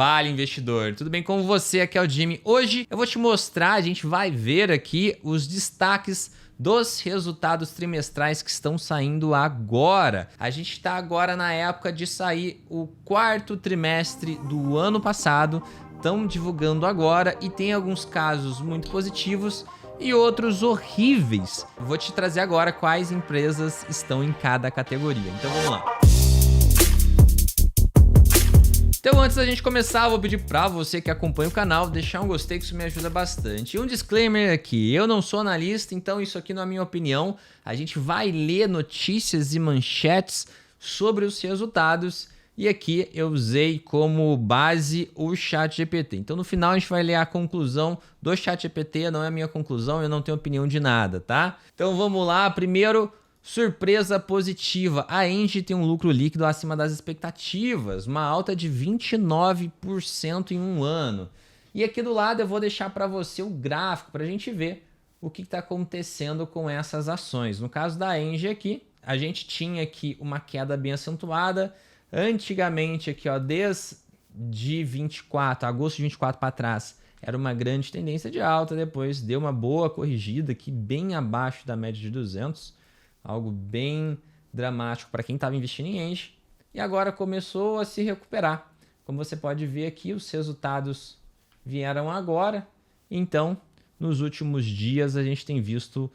Fala, investidor, tudo bem com você? Aqui é o Jimmy. Hoje eu vou te mostrar, a gente vai ver aqui os destaques dos resultados trimestrais que estão saindo agora. A gente está agora na época de sair o quarto trimestre do ano passado, estão divulgando agora e tem alguns casos muito positivos e outros horríveis. Vou te trazer agora quais empresas estão em cada categoria. Então vamos lá. Então antes da gente começar, eu vou pedir para você que acompanha o canal deixar um gostei, que isso me ajuda bastante. E um disclaimer aqui, eu não sou analista, então isso aqui não é minha opinião. A gente vai ler notícias e manchetes sobre os resultados e aqui eu usei como base o ChatGPT. Então no final a gente vai ler a conclusão do ChatGPT, não é a minha conclusão, eu não tenho opinião de nada, tá? Então vamos lá, primeiro... Surpresa positiva, a Engie tem um lucro líquido acima das expectativas, uma alta de 29% em um ano. E aqui do lado eu vou deixar para você o gráfico para a gente ver o que está acontecendo com essas ações. No caso da Engie aqui, a gente tinha aqui uma queda bem acentuada. Antigamente aqui, ó, desde agosto de 24 para trás, era uma grande tendência de alta, depois deu uma boa corrigida aqui bem abaixo da média de 200. Algo bem dramático para quem estava investindo em Engie. E agora começou a se recuperar. Como você pode ver aqui, os resultados vieram agora. Então, nos últimos dias, a gente tem visto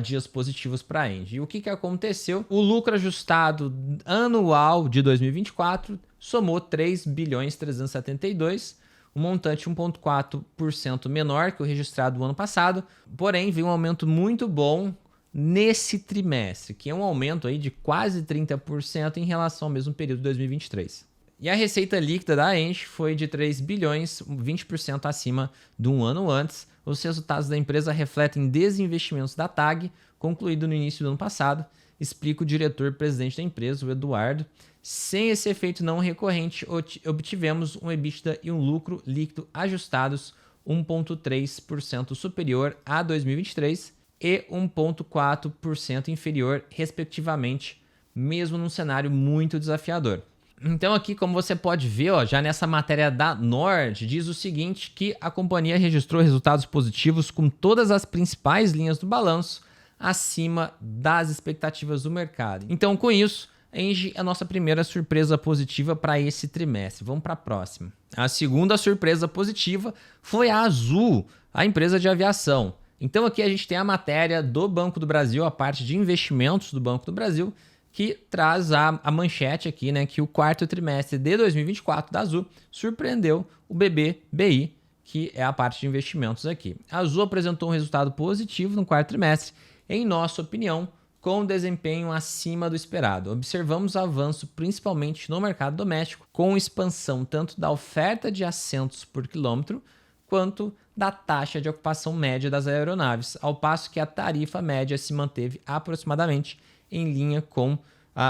dias positivos para a Engie. E o que aconteceu? O lucro ajustado anual de 2024 somou 3 bilhões 372, um montante 1,4% menor que o registrado no ano passado. Porém, veio um aumento muito bom nesse trimestre, que é um aumento aí de quase 30% em relação ao mesmo período de 2023. E a receita líquida da Engie foi de 3 bilhões, 20% acima de um ano antes. Os resultados da empresa refletem desinvestimentos da TAG, concluído no início do ano passado, explica o diretor-presidente da empresa, o Eduardo. Sem esse efeito não recorrente, obtivemos um EBITDA e um lucro líquido ajustados 1,3% superior a 2023, e 1,4% inferior, respectivamente, mesmo num cenário muito desafiador. Então aqui, como você pode ver, ó, já nessa matéria da Nord, diz o seguinte, que a companhia registrou resultados positivos com todas as principais linhas do balanço acima das expectativas do mercado. Então, com isso, a Engie é a nossa primeira surpresa positiva para esse trimestre. Vamos para a próxima. A segunda surpresa positiva foi a Azul, a empresa de aviação. Então aqui a gente tem a matéria do Banco do Brasil, a parte de investimentos do Banco do Brasil, que traz a manchete aqui, né, que o quarto trimestre de 2024 da Azul surpreendeu o BBBI, que é a parte de investimentos aqui. A Azul apresentou um resultado positivo no quarto trimestre, em nossa opinião, com desempenho acima do esperado. Observamos avanço principalmente no mercado doméstico, com expansão tanto da oferta de assentos por quilômetro, quanto da taxa de ocupação média das aeronaves, ao passo que a tarifa média se manteve aproximadamente em linha com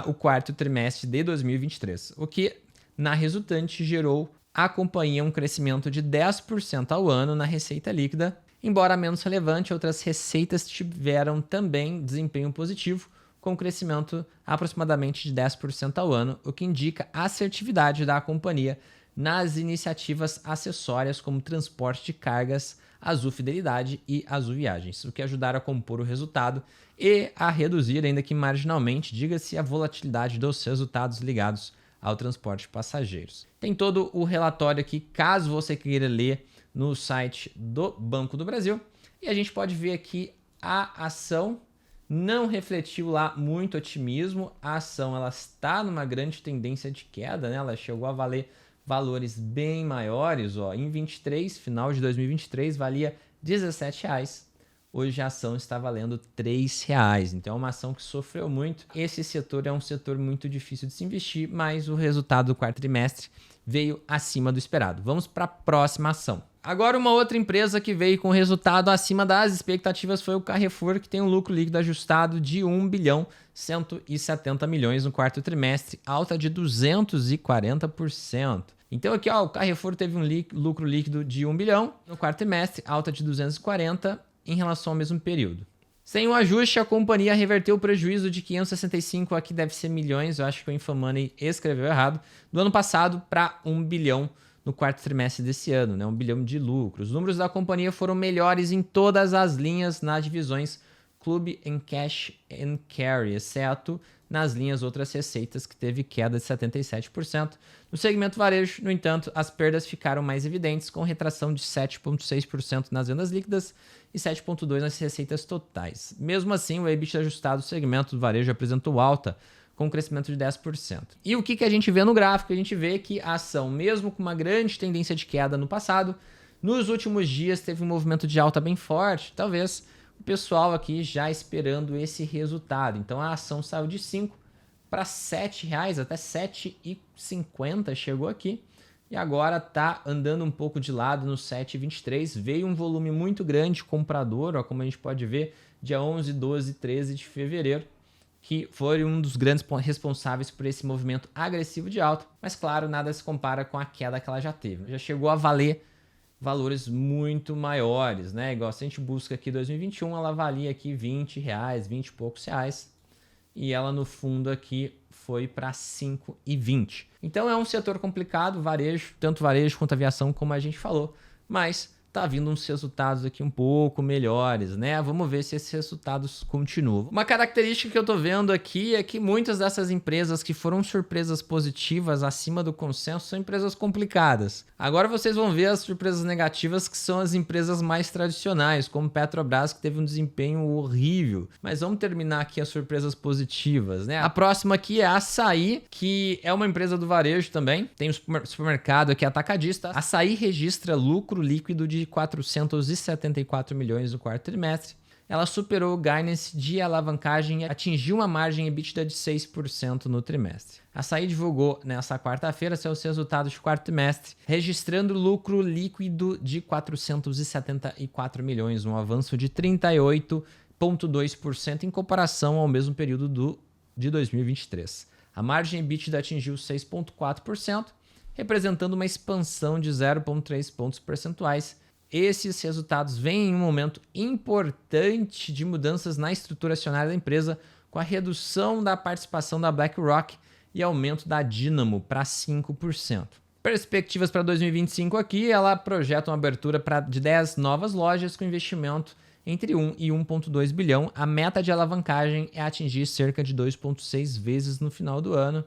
o quarto trimestre de 2023, o que, na resultante, gerou à companhia um crescimento de 10% ao ano na receita líquida. Embora menos relevante, outras receitas tiveram também desempenho positivo, com crescimento aproximadamente de 10% ao ano, o que indica a assertividade da companhia nas iniciativas acessórias como transporte de cargas, Azul Fidelidade e Azul Viagens, o que ajudaram a compor o resultado e a reduzir, ainda que marginalmente, diga-se, a volatilidade dos resultados ligados ao transporte de passageiros. Tem todo o relatório aqui, caso você queira ler, no site do Banco do Brasil. E a gente pode ver aqui a ação não refletiu lá muito otimismo. A ação ela está numa grande tendência de queda, né? Ela chegou a valer valores bem maiores, ó. Em 23, final de 2023, valia R$17. Hoje a ação está valendo R$3. Então é uma ação que sofreu muito. Esse setor é um setor muito difícil de se investir, mas o resultado do quarto trimestre veio acima do esperado. Vamos para a próxima ação. Agora uma outra empresa que veio com resultado acima das expectativas foi o Carrefour, que tem um lucro líquido ajustado de 1 bilhão 170 milhões no quarto trimestre, alta de 240%. Então aqui, ó, o Carrefour teve um lucro líquido de 1 bilhão no quarto trimestre, alta de 240% em relação ao mesmo período. Sem o ajuste, a companhia reverteu o prejuízo de 565, aqui deve ser milhões, eu acho que o Infomoney escreveu errado, do ano passado para 1 bilhão no quarto trimestre desse ano, né? 1 bilhão de lucro. Os números da companhia foram melhores em todas as linhas nas divisões Clube and Cash and Carry, exceto nas linhas outras receitas, que teve queda de 77%. No segmento varejo, no entanto, as perdas ficaram mais evidentes, com retração de 7,6% nas vendas líquidas e 7,2% nas receitas totais. Mesmo assim, o EBIT ajustado do segmento do varejo apresentou alta, com um crescimento de 10%. E o que a gente vê no gráfico? A gente vê que a ação, mesmo com uma grande tendência de queda no passado, nos últimos dias teve um movimento de alta bem forte, talvez o pessoal aqui já esperando esse resultado. Então a ação saiu de R$ 5 para R$ 7, até R$ 7,50 chegou aqui, e agora está andando um pouco de lado no 7,23. Veio um volume muito grande comprador, ó, como a gente pode ver, dia 11, 12 e 13 de fevereiro, que foi um dos grandes responsáveis por esse movimento agressivo de alta, mas claro, nada se compara com a queda que ela já teve. Já chegou a valer valores muito maiores, né? Igual se a gente busca aqui 2021, ela valia aqui R$20, 20 e poucos reais, e ela no fundo aqui foi para 5,20. Então é um setor complicado, varejo, tanto varejo quanto aviação, como a gente falou, mas tá vindo uns resultados aqui um pouco melhores, né? Vamos ver se esses resultados continuam. Uma característica que eu tô vendo aqui é que muitas dessas empresas que foram surpresas positivas acima do consenso são empresas complicadas. Agora vocês vão ver as surpresas negativas, que são as empresas mais tradicionais, como Petrobras, que teve um desempenho horrível. Mas vamos terminar aqui as surpresas positivas, né? A próxima aqui é a Assaí, que é uma empresa do varejo também. Tem um supermercado aqui atacadista. A Assaí registra lucro líquido de 474 milhões no quarto trimestre. Ela superou o guidance de alavancagem e atingiu uma margem EBITDA de 6% no trimestre. A Assaí divulgou nessa quarta-feira seus resultados de quarto trimestre, registrando lucro líquido de 474 milhões, um avanço de 38,2% em comparação ao mesmo período de 2023. A margem EBITDA atingiu 6,4%, representando uma expansão de 0,3 pontos percentuais. Esses resultados vêm em um momento importante de mudanças na estrutura acionária da empresa, com a redução da participação da BlackRock e aumento da Dynamo para 5%. Perspectivas para 2025 aqui, ela projeta uma abertura de 10 novas lojas com investimento entre 1 e 1,2 bilhão. A meta de alavancagem é atingir cerca de 2,6 vezes no final do ano.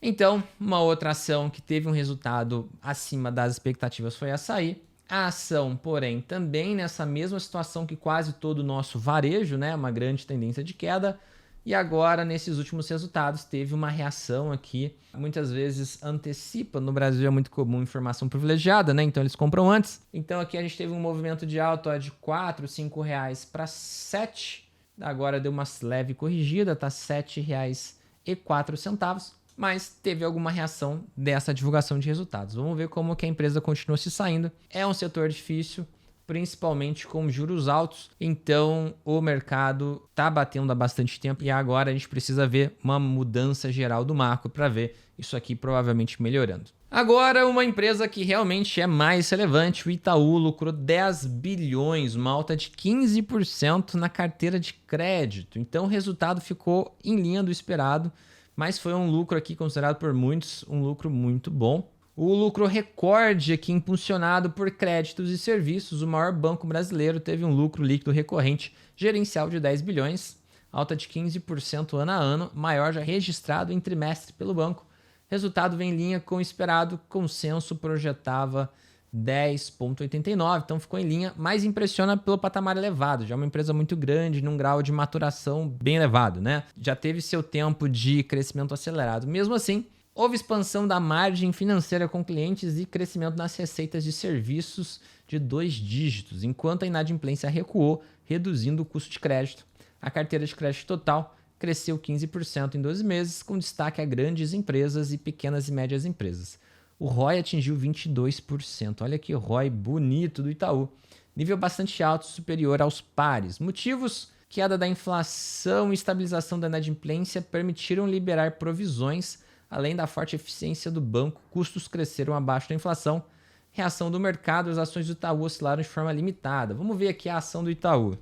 Então, uma outra ação que teve um resultado acima das expectativas foi a Assaí. A ação, porém, também nessa mesma situação que quase todo o nosso varejo, né? Uma grande tendência de queda. E agora, nesses últimos resultados, teve uma reação aqui. Muitas vezes antecipa. No Brasil é muito comum informação privilegiada, né? Então eles compram antes. Então aqui a gente teve um movimento de alta de R$ 4, R$ 5 para 7. Agora deu uma leve corrigida, tá R$ 7,04. Mas teve alguma reação dessa divulgação de resultados. Vamos ver como que a empresa continua se saindo. É um setor difícil, principalmente com juros altos, então o mercado está batendo há bastante tempo e agora a gente precisa ver uma mudança geral do macro para ver isso aqui provavelmente melhorando. Agora, uma empresa que realmente é mais relevante, o Itaú lucrou 10 bilhões, uma alta de 15% na carteira de crédito. Então o resultado ficou em linha do esperado, mas foi um lucro aqui considerado por muitos um lucro muito bom. O lucro recorde aqui impulsionado por créditos e serviços. O maior banco brasileiro teve um lucro líquido recorrente gerencial de 10 bilhões, alta de 15% ano a ano, maior já registrado em trimestre pelo banco. Resultado vem em linha com o esperado, consenso projetava 10,89, então ficou em linha, mas impressiona pelo patamar elevado, já é uma empresa muito grande, num grau de maturação bem elevado, né? Já teve seu tempo de crescimento acelerado. Mesmo assim, houve expansão da margem financeira com clientes e crescimento nas receitas de serviços de 2 dígitos, enquanto a inadimplência recuou, reduzindo o custo de crédito. A carteira de crédito total cresceu 15% em 12 meses, com destaque a grandes empresas e pequenas e médias empresas. O ROI atingiu 22%. Olha que ROI bonito do Itaú. Nível bastante alto, superior aos pares. Motivos: queda da inflação e estabilização da inadimplência permitiram liberar provisões, além da forte eficiência do banco. Custos cresceram abaixo da inflação. Reação do mercado: as ações do Itaú oscilaram de forma limitada. Vamos ver aqui a ação do Itaú.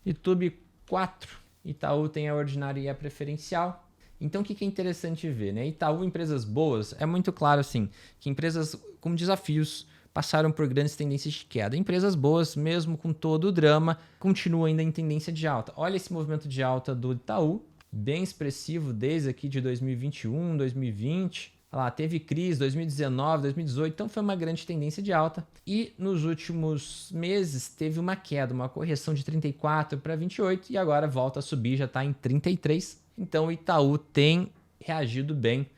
YouTube 4. Itaú tem a ordinária e a preferencial. Então, o que é interessante ver, né? Itaú, empresas boas, é muito claro, assim, que empresas com desafios passaram por grandes tendências de queda. Empresas boas, mesmo com todo o drama, continuam ainda em tendência de alta. Olha esse movimento de alta do Itaú, bem expressivo desde aqui de 2021, 2020. Olha lá, teve crise 2019, 2018, então foi uma grande tendência de alta. E nos últimos meses teve uma queda, uma correção de 34 para 28 e agora volta a subir, já está em 33. Então o Itaú tem reagido bem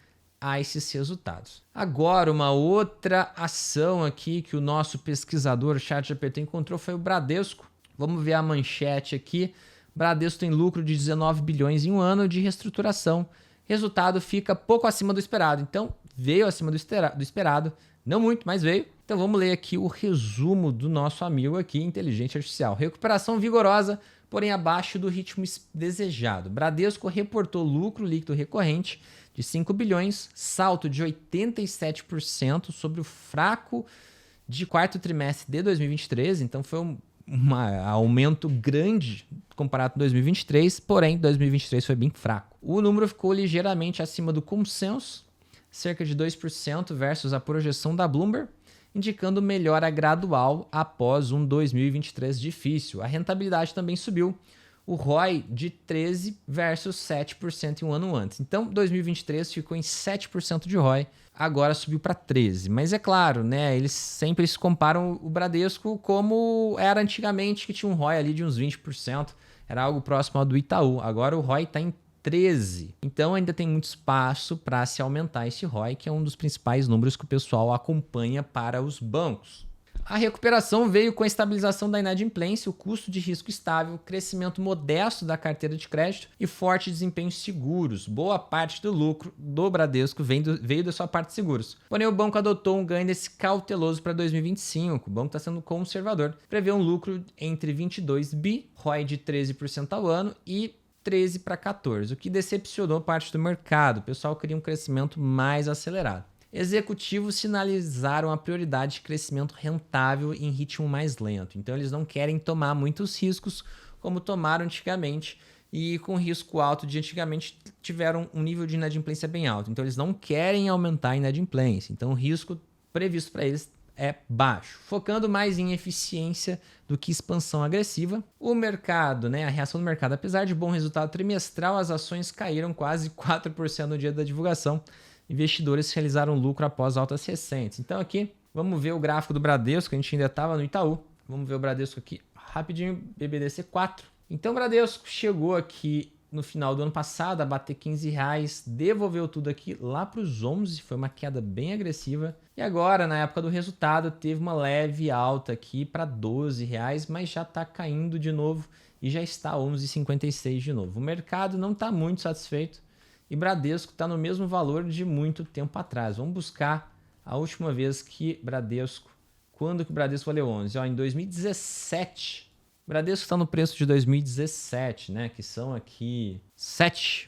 a esses resultados. Agora, uma outra ação aqui que o nosso pesquisador ChatGPT encontrou foi o Bradesco. Vamos ver a manchete aqui. Bradesco tem lucro de 19 bilhões em um ano de reestruturação. Resultado fica pouco acima do esperado. Então, veio acima do esperado. Não muito, mas veio. Então, vamos ler aqui o resumo do nosso amigo aqui, Inteligência Artificial. Recuperação vigorosa, porém abaixo do ritmo desejado. Bradesco reportou lucro líquido recorrente de 5 bilhões, salto de 87% sobre o fraco de quarto trimestre de 2023. Então, foi um aumento grande comparado com 2023, porém 2023 foi bem fraco. O número ficou ligeiramente acima do consenso, cerca de 2% versus a projeção da Bloomberg, indicando melhora gradual após um 2023 difícil. A rentabilidade também subiu, o ROI de 13% versus 7% em um ano antes. Então, 2023 ficou em 7% de ROI, agora subiu para 13%. Mas é claro, né, eles sempre se comparam o Bradesco como era antigamente, que tinha um ROI ali de uns 20%, era algo próximo ao do Itaú. Agora o ROI está em 13%. Então, ainda tem muito espaço para se aumentar esse ROI, que é um dos principais números que o pessoal acompanha para os bancos. A recuperação veio com a estabilização da inadimplência, o custo de risco estável, crescimento modesto da carteira de crédito e forte desempenho em seguros. Boa parte do lucro do Bradesco veio da sua parte de seguros. Porém, o banco adotou um ganho desse cauteloso para 2025. O banco está sendo conservador. Prevê um lucro entre 22 bi, ROI de 13% ao ano e 13 para 14, o que decepcionou parte do mercado. O pessoal queria um crescimento mais acelerado. Executivos sinalizaram a prioridade de crescimento rentável em ritmo mais lento. Então, eles não querem tomar muitos riscos como tomaram antigamente e com risco alto de antigamente tiveram um nível de inadimplência bem alto. Então, eles não querem aumentar a inadimplência. Então, o risco previsto para eles é baixo, focando mais em eficiência do que expansão agressiva. O mercado, né, a reação do mercado, apesar de bom resultado trimestral, as ações caíram quase 4% no dia da divulgação. Investidores realizaram lucro após altas recentes. Então aqui, vamos ver o gráfico do Bradesco, a gente ainda estava no Itaú. Vamos ver o Bradesco aqui rapidinho, BBDC 4. Então o Bradesco chegou aqui no final do ano passado a bater R$15, devolveu tudo aqui lá para os 11, foi uma queda bem agressiva. E agora, na época do resultado, teve uma leve alta aqui para R$12, mas já está caindo de novo e já está 11,56 de novo. O mercado não está muito satisfeito. E Bradesco está no mesmo valor de muito tempo atrás. Vamos buscar a última vez que Bradesco... Quando que o Bradesco valeu 11? Ó, em 2017. Bradesco está no preço de 2017, né? Que são aqui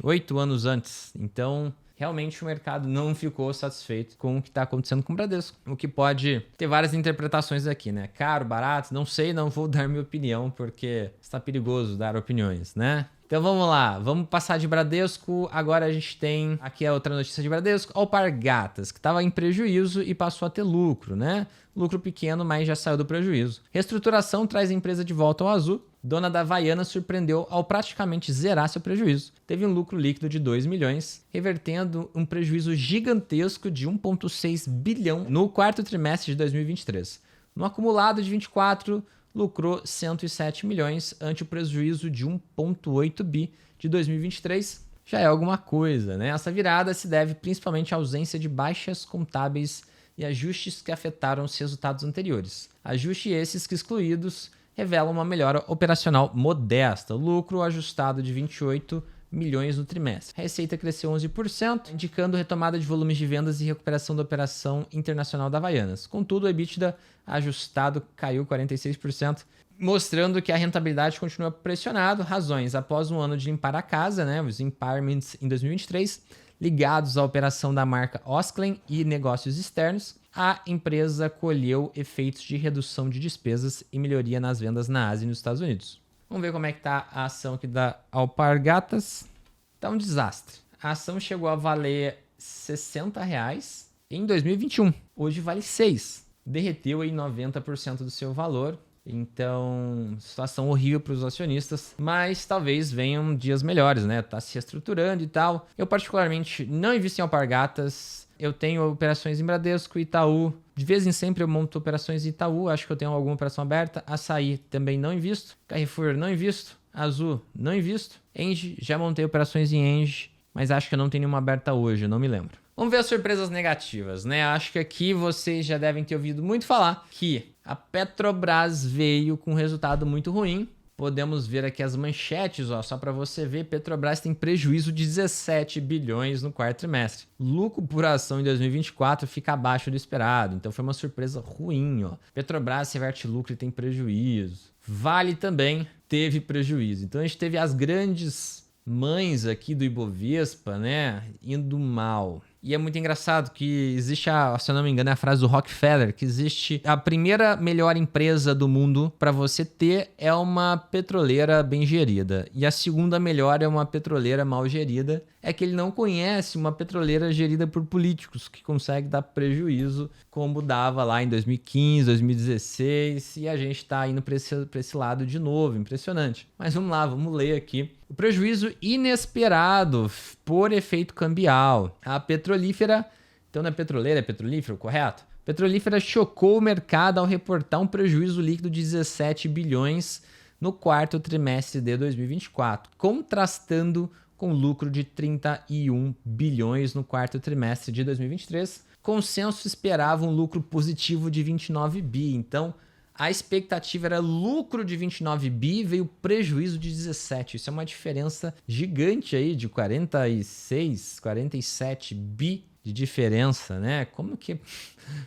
8 anos antes. Então, realmente o mercado não ficou satisfeito com o que está acontecendo com o Bradesco. O que pode ter várias interpretações aqui, né? Caro, barato, não sei, não vou dar minha opinião, porque está perigoso dar opiniões, né? Então vamos lá, vamos passar de Bradesco. Agora a gente tem aqui a outra notícia de Bradesco, Alpargatas, que estava em prejuízo e passou a ter lucro, né? Lucro pequeno, mas já saiu do prejuízo. Reestruturação traz a empresa de volta ao azul. Dona da Havaianas surpreendeu ao praticamente zerar seu prejuízo. Teve um lucro líquido de 2 milhões, revertendo um prejuízo gigantesco de 1,6 bilhão no quarto trimestre de 2023. No acumulado de 24, lucrou 107 milhões ante o prejuízo de 1,8 bi de 2023. Já é alguma coisa, né? Essa virada se deve principalmente à ausência de baixas contábeis e ajustes que afetaram os resultados anteriores. Ajustes esses que, excluídos, revelam uma melhora operacional modesta. Lucro ajustado de 28 milhões no trimestre. A receita cresceu 11%, indicando retomada de volumes de vendas e recuperação da operação internacional da Havaianas. Contudo, o EBITDA ajustado caiu 46%, mostrando que a rentabilidade continua pressionada. Razões: após um ano de limpar a casa, né, os impairments em 2023, ligados à operação da marca Osklen e negócios externos, a empresa colheu efeitos de redução de despesas e melhoria nas vendas na Ásia e nos Estados Unidos. Vamos ver como é que está a ação aqui da Alpargatas. Está um desastre. A ação chegou a valer R$60 em 2021. Hoje vale 6. Derreteu aí 90% do seu valor. Então, situação horrível para os acionistas, mas talvez venham dias melhores, né? Tá se reestruturando e tal. Eu particularmente não invisto em alpargatas. Eu tenho operações em Bradesco, Itaú. De vez em sempre eu monto operações em Itaú. Acho que eu tenho alguma operação aberta. Açaí também não invisto. Carrefour não invisto. Azul não invisto. Engie, já montei operações em Engie, mas acho que eu não tenho nenhuma aberta hoje, eu não me lembro. Vamos ver as surpresas negativas, né? Acho que aqui vocês já devem ter ouvido muito falar que a Petrobras veio com um resultado muito ruim. Podemos ver aqui as manchetes, ó, só para você ver, Petrobras tem prejuízo de 17 bilhões no quarto trimestre. Lucro por ação em 2024 fica abaixo do esperado, então foi uma surpresa ruim, ó. Petrobras reverte lucro e tem prejuízo. Vale também teve prejuízo. Então a gente teve as grandes mães aqui do Ibovespa, né, indo mal. E é muito engraçado que existe, se eu não me engano, é a frase do Rockefeller, que existe a primeira melhor empresa do mundo para você ter é uma petroleira bem gerida. E a segunda melhor é uma petroleira mal gerida. É que ele não conhece uma petroleira gerida por políticos, que consegue dar prejuízo, como dava lá em 2015, 2016. E a gente está indo para esse lado de novo, impressionante. Mas vamos lá, vamos ler aqui. O prejuízo inesperado por efeito cambial. A petrolífera, então não é petroleira, é petrolífero, correto? Petrolífera chocou o mercado ao reportar um prejuízo líquido de 17 bilhões no quarto trimestre de 2024, contrastando com lucro de 31 bilhões no quarto trimestre de 2023. Consenso esperava um lucro positivo de 29 bi, então a expectativa era lucro de 29 bi, veio prejuízo de 17. Isso é uma diferença gigante aí de 46, 47 bi de diferença, né? Como que o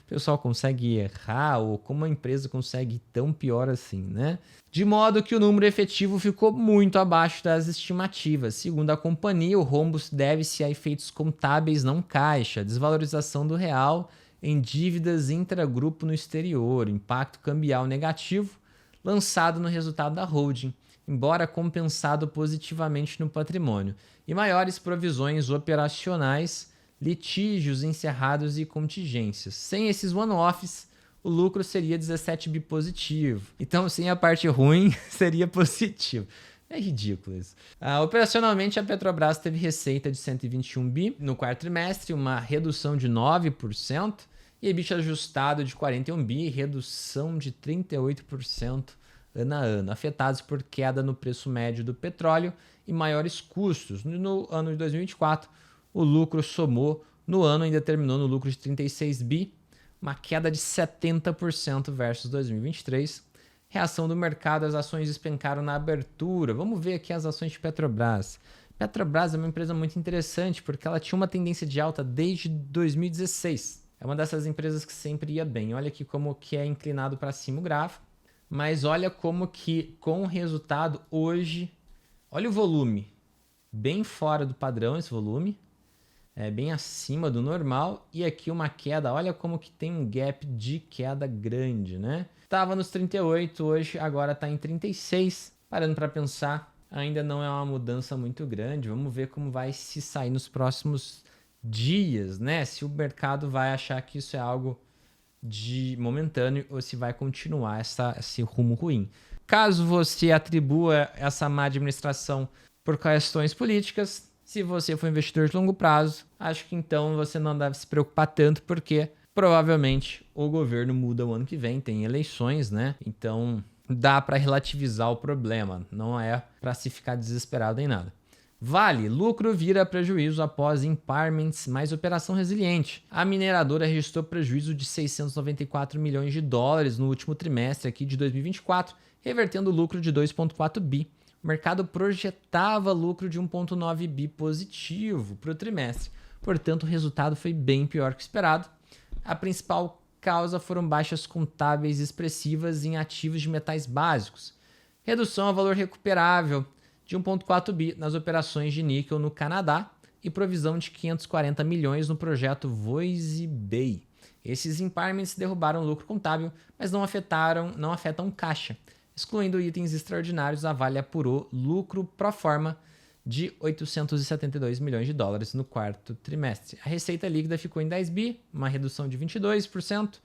pessoal consegue errar ou como a empresa consegue ir tão pior assim, né? De modo que o número efetivo ficou muito abaixo das estimativas. Segundo a companhia, o rombo deve-se a efeitos contábeis não caixa, desvalorização do real em dívidas intragrupo no exterior, impacto cambial negativo, lançado no resultado da holding, embora compensado positivamente no patrimônio, e maiores provisões operacionais, litígios encerrados e contingências. Sem esses one-offs, o lucro seria 17 bi positivo. Então, sem a parte ruim, seria positivo. É ridículo isso. Operacionalmente, a Petrobras teve receita de 121 bi no quarto trimestre, uma redução de 9%, e EBITDA ajustado de 41 bi, redução de 38% ano a ano, afetados por queda no preço médio do petróleo e maiores custos. No ano de 2024, o lucro somou, no ano ainda terminou no lucro de 36 bi, uma queda de 70% versus 2023. Reação do mercado, as ações despencaram na abertura. Vamos ver aqui as ações de Petrobras. Petrobras é uma empresa muito interessante porque ela tinha uma tendência de alta desde 2016. É uma dessas empresas que sempre ia bem. Olha aqui como que é inclinado para cima o gráfico. Mas olha como que com o resultado hoje, olha o volume. Bem fora do padrão esse volume. É bem acima do normal. E aqui uma queda, olha como que tem um gap de queda grande, né? Estava nos 38 hoje, agora está em 36. Parando para pensar, ainda não é uma mudança muito grande. Vamos ver como vai se sair nos próximos dias, né? Se o mercado vai achar que isso é algo de momentâneo ou se vai continuar esse rumo ruim. Caso você atribua essa má administração por questões políticas, se você for investidor de longo prazo, acho que então você não deve se preocupar tanto, porque provavelmente o governo muda o ano que vem, tem eleições, né? Então dá para relativizar o problema, não é para se ficar desesperado em nada. Vale, lucro vira prejuízo após impairments mais operação resiliente. A mineradora registrou prejuízo de 694 milhões de dólares no último trimestre aqui de 2024, revertendo lucro de 2,4 bi. O mercado projetava lucro de 1,9 bi positivo para o trimestre, portanto o resultado foi bem pior que esperado. A principal causa foram baixas contábeis expressivas em ativos de metais básicos, redução a valor recuperável de 1,4 bi nas operações de níquel no Canadá e provisão de 540 milhões no projeto Voisey's Bay. Esses impairments derrubaram o lucro contábil, mas não afetam caixa. Excluindo itens extraordinários, a Vale apurou lucro pro forma de 872 milhões de dólares no quarto trimestre. A receita líquida ficou em 10 bi, uma redução de 22%,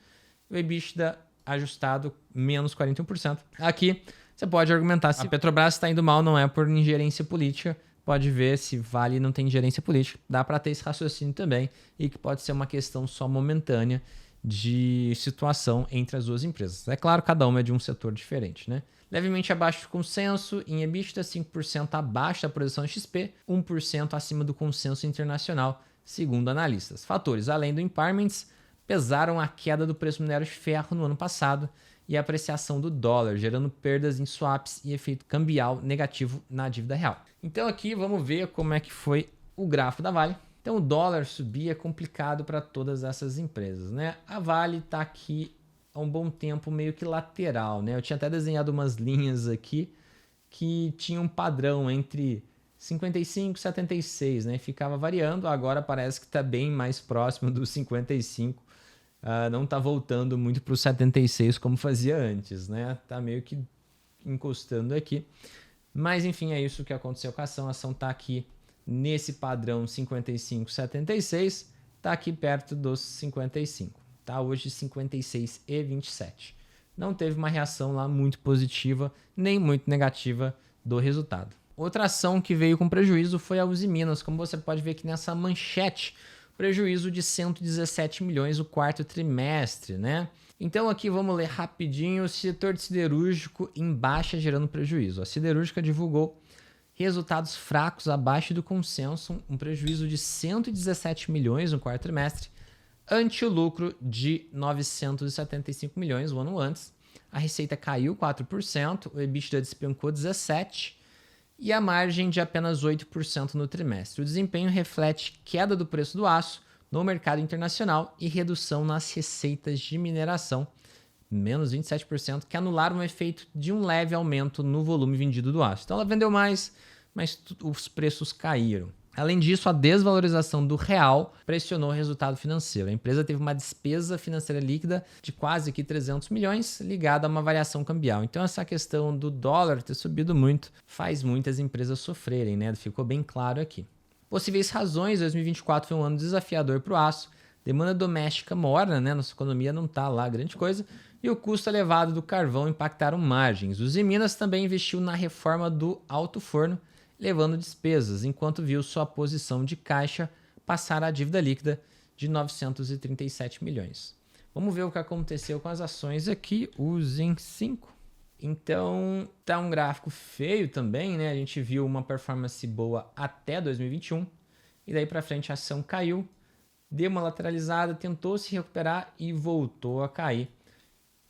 o EBITDA ajustado menos 41%. Aqui você pode argumentar se a Petrobras está indo mal, não é por ingerência política, pode ver se Vale não tem ingerência política, dá para ter esse raciocínio também, e que pode ser uma questão só momentânea de situação entre as duas empresas. É claro, cada uma é de um setor diferente, né? Levemente abaixo do consenso em EBITDA, 5% abaixo da projeção XP, 1% acima do consenso internacional, segundo analistas. Fatores além do impairments pesaram a queda do preço do minério de ferro no ano passado e a apreciação do dólar, gerando perdas em swaps e efeito cambial negativo na dívida real. Então aqui vamos ver como é que foi o gráfico da Vale. Então o dólar subir é complicado para todas essas empresas, né? A Vale está aqui há um bom tempo meio que lateral, né? Eu tinha até desenhado umas linhas aqui que tinham um padrão entre 55 e 76, né? Ficava variando, agora parece que está bem mais próximo dos 55. Não está voltando muito para os 76 como fazia antes, né? Tá meio que encostando aqui. Mas enfim, é isso que aconteceu com a ação. A ação está aqui nesse padrão 55,76, está aqui perto dos 55. Tá hoje 56,27. Não teve uma reação lá muito positiva, nem muito negativa do resultado. Outra ação que veio com prejuízo foi a Uzi Minas, como você pode ver aqui nessa manchete, prejuízo de 117 milhões no quarto trimestre, né? Então aqui vamos ler rapidinho, o setor de siderúrgico em baixa gerando prejuízo. A siderúrgica divulgou resultados fracos abaixo do consenso, um prejuízo de 117 milhões no quarto trimestre, ante o lucro de 975 milhões o ano antes. A receita caiu 4%, o EBITDA despencou 17% e a margem de apenas 8% no trimestre. O desempenho reflete queda do preço do aço no mercado internacional e redução nas receitas de mineração, menos 27%, que anularam o efeito de um leve aumento no volume vendido do aço. Então ela vendeu mais, mas os preços caíram. Além disso, a desvalorização do real pressionou o resultado financeiro. A empresa teve uma despesa financeira líquida de quase aqui 300 milhões, ligada a uma variação cambial. Então, essa questão do dólar ter subido muito faz muitas empresas sofrerem, né? Ficou bem claro aqui. Possíveis razões: 2024 foi um ano desafiador para o aço, demanda doméstica morna, né? Nossa economia não está lá grande coisa, e o custo elevado do carvão impactaram margens. O Uzi Minas também investiu na reforma do alto forno, levando despesas, enquanto viu sua posição de caixa passar a dívida líquida de 937 milhões. Vamos ver o que aconteceu com as ações aqui, Uzi 5. Então, tá um gráfico feio também, né? A gente viu uma performance boa até 2021, e daí para frente a ação caiu, deu uma lateralizada, tentou se recuperar e voltou a cair.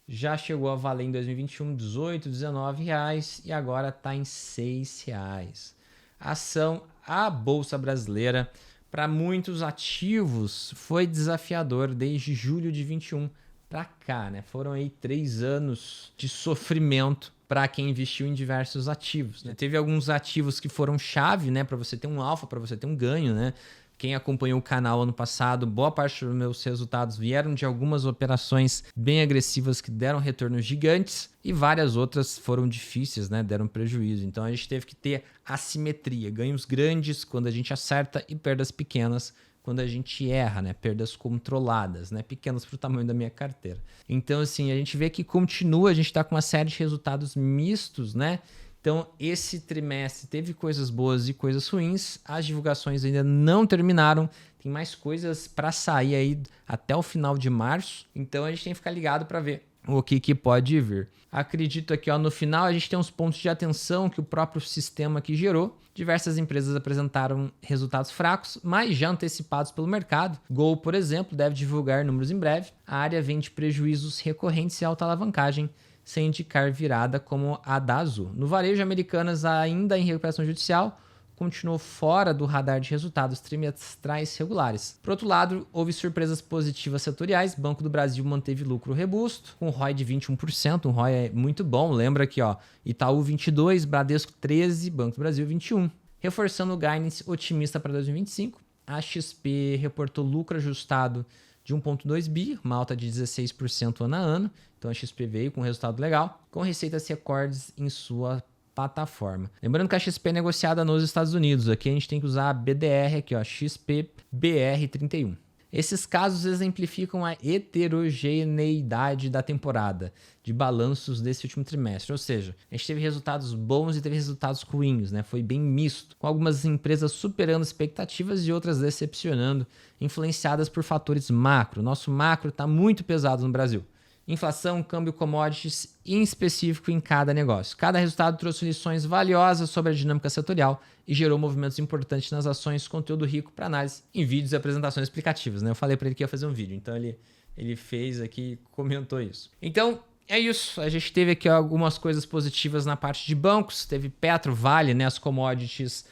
Já chegou a valer em 2021 18, 19 reais e agora está em 6 reais. A ação, a Bolsa Brasileira, para muitos ativos, foi desafiador desde julho de 21 para cá, né? Foram aí 3 anos de sofrimento para quem investiu em diversos ativos, né? Teve alguns ativos que foram chave, né, para você ter um alfa, para você ter um ganho, né? Quem acompanhou o canal ano passado, boa parte dos meus resultados vieram de algumas operações bem agressivas que deram retornos gigantes e várias outras foram difíceis, né? Deram prejuízo. Então a gente teve que ter assimetria, ganhos grandes quando a gente acerta e perdas pequenas quando a gente erra, né? Perdas controladas, né? Pequenas para o tamanho da minha carteira. Então assim, a gente vê que continua, a gente está com uma série de resultados mistos, né? Então, esse trimestre teve coisas boas e coisas ruins. As divulgações ainda não terminaram. Tem mais coisas para sair aí até o final de março. Então, a gente tem que ficar ligado para ver o que pode vir. Acredito aqui, ó, no final a gente tem uns pontos de atenção que o próprio sistema aqui gerou. Diversas empresas apresentaram resultados fracos, mas já antecipados pelo mercado. Gol, por exemplo, deve divulgar números em breve. A área vem de prejuízos recorrentes e alta alavancagem, sem indicar virada como a da Azul. No varejo, Americanas, ainda em recuperação judicial, continuou fora do radar de resultados trimestrais regulares. Por outro lado, houve surpresas positivas setoriais. Banco do Brasil manteve lucro robusto, com ROI de 21%, um ROI muito bom. Lembra aqui, ó, Itaú 22%, Bradesco 13%, Banco do Brasil 21%. Reforçando o guidance otimista para 2025, a XP reportou lucro ajustado de 1,2 bi, uma alta de 16% ano a ano. Então a XP veio com um resultado legal, com receitas recordes em sua plataforma. Lembrando que a XP é negociada nos Estados Unidos. Aqui a gente tem que usar a BDR aqui, ó, XP BR31. Esses casos exemplificam a heterogeneidade da temporada de balanços desse último trimestre. Ou seja, a gente teve resultados bons e teve resultados ruins, né? Foi bem misto, com algumas empresas superando expectativas e outras decepcionando, influenciadas por fatores macro. Nosso macro está muito pesado no Brasil. Inflação, câmbio, commodities, em específico em cada negócio. Cada resultado trouxe lições valiosas sobre a dinâmica setorial e gerou movimentos importantes nas ações, conteúdo rico para análise em vídeos e apresentações explicativas, né? Eu falei para ele que ia fazer um vídeo, então ele fez aqui e comentou isso. Então, é isso. A gente teve aqui algumas coisas positivas na parte de bancos, teve Petro, Vale, né? As commodities,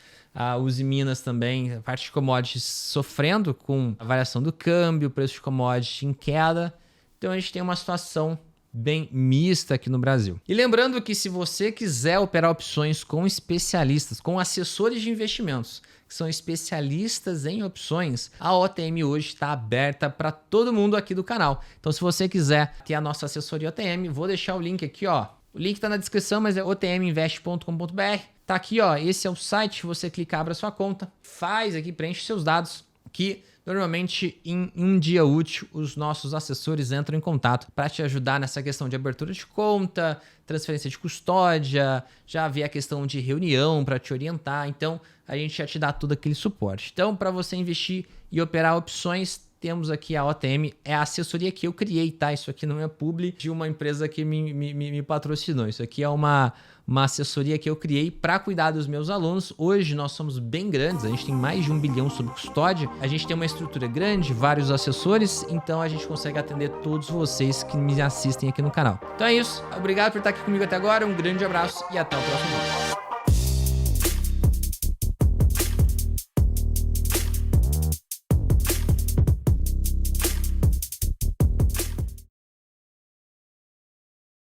Uzi Minas também, a parte de commodities sofrendo com a variação do câmbio, preço de commodity em queda. Então a gente tem uma situação bem mista aqui no Brasil. E lembrando que se você quiser operar opções com especialistas, com assessores de investimentos, que são especialistas em opções, a OTM hoje está aberta para todo mundo aqui do canal. Então se você quiser ter a nossa assessoria OTM, vou deixar o link aqui, ó. O link está na descrição, mas é otminvest.com.br. Tá aqui, ó. Esse é o site, você clica, abre a sua conta, faz aqui, preenche seus dados, que normalmente em um dia útil os nossos assessores entram em contato para te ajudar nessa questão de abertura de conta, transferência de custódia, já ver a questão de reunião para te orientar. Então a gente já te dá todo aquele suporte. Então para você investir e operar opções, temos aqui a OTM, é a assessoria que eu criei, tá? Isso aqui não é publi de uma empresa que me patrocinou. Isso aqui é uma assessoria que eu criei para cuidar dos meus alunos. Hoje nós somos bem grandes, a gente tem mais de 1 bilhão sob custódia, a gente tem uma estrutura grande, vários assessores, então a gente consegue atender todos vocês que me assistem aqui no canal. Então é isso, obrigado por estar aqui comigo até agora, um grande abraço e até o próximo vídeo.